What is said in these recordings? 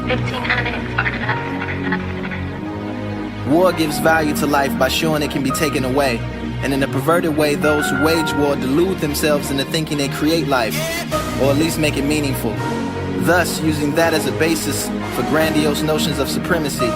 1500 or nothing. War gives value to life by showing it can be taken away. And in a perverted way, those who wage war delude themselves into thinking they create life, or at least make it meaningful. Thus, using that as a basis for grandiose notions of supremacy,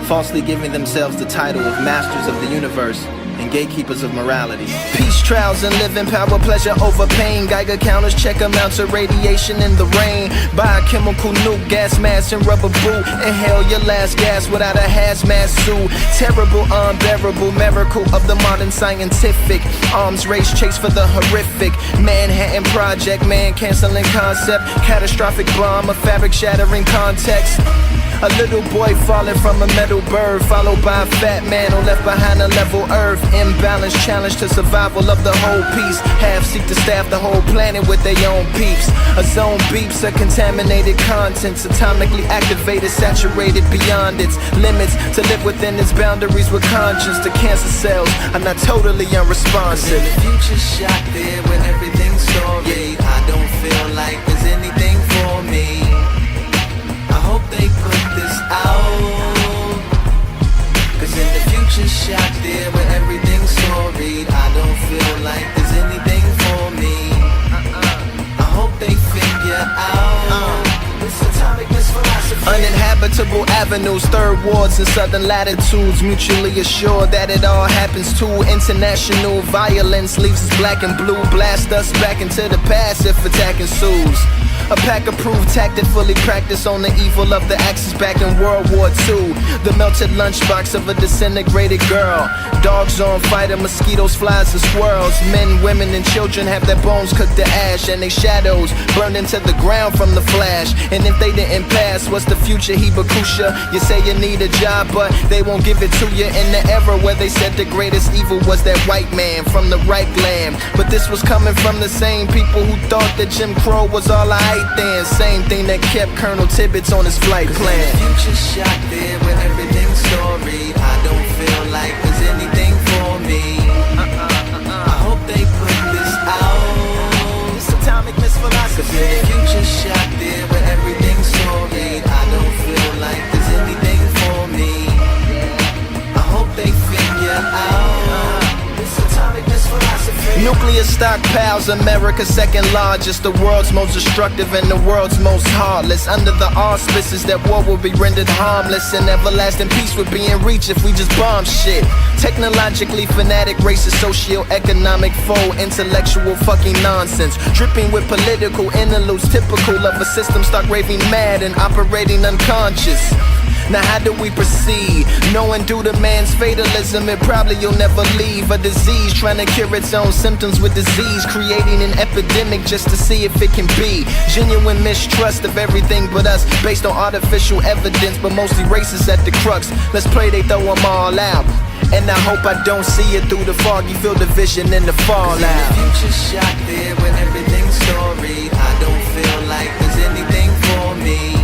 falsely giving themselves the title of masters of the universe and gatekeepers of morality. Peace trials and living power, pleasure over pain. Geiger counters check amounts of radiation in the rain. Biochemical nuke, gas mask and rubber boot. Inhale your last gas without a hazmat suit. Terrible, unbearable miracle of the modern scientific. Arms race chase for the horrific. Manhattan Project, man canceling concept. Catastrophic bomb, a fabric shattering context. A little boy falling from a metal bird, followed by a fat man who left behind a level earth. Imbalance challenge to survival of the whole piece. Half seek to staff the whole planet with their own peeps. A zone beeps a contaminated contents, atomically activated, saturated beyond its limits. To live within its boundaries with conscience. The cancer cells are not totally unresponsive. The future's shot there where everything's story. I don't feel like there's anything for me. I hope they put this out, cause in the future shot there where everything's storied. I don't feel like there's anything for me. I hope they figure out this atomic misphilosophy. Uninhabitable avenues, third wards and southern latitudes, mutually assured that it all happens too. International violence leaves us black and blue, blast us back into the past if attack ensues. A pack-approved tactic fully practiced on the evil of the Axis back in World War II. The melted lunchbox of a disintegrated girl. Dogs on fire, mosquitoes, flies, and squirrels. Men, women, and children have their bones cooked to ash, and their shadows burned into the ground from the flash. And if they didn't pass, what's the future, Hibakusha? You say you need a job, but they won't give it to you. In the era where they said the greatest evil was that white man from the right land. But this was coming from the same people who thought that Jim Crow was all I then. Same thing that kept Colonel Tibbets on his flight plan. The future's shot there where everything's storied. I don't feel like there's anything for me. I hope they put this out. This atomic misphilosophy. The future's shot there where everything's storied. I don't feel like there's anything for me. I hope they figure out this atomic misphilosophy. Nuclear stockpiles, America's second largest, the world's most destructive and the world's most heartless. Under the auspices that war will be rendered harmless, and everlasting peace would be in reach if we just bomb shit. Technologically fanatic, racist, socio-economic foe, intellectual fucking nonsense, dripping with political interludes, typical of a system stuck raving mad and operating unconscious. Now how do we proceed? Knowing due to man's fatalism, it probably you'll never leave. A disease trying to cure its own symptoms with disease, creating an epidemic just to see if it can be. Genuine mistrust of everything but us, based on artificial evidence, but mostly racist at the crux. Let's pray they throw them all out, and I hope I don't see it through the foggy field of vision and the fallout. The future's shot there where everything's storied. I don't feel like there's anything for me.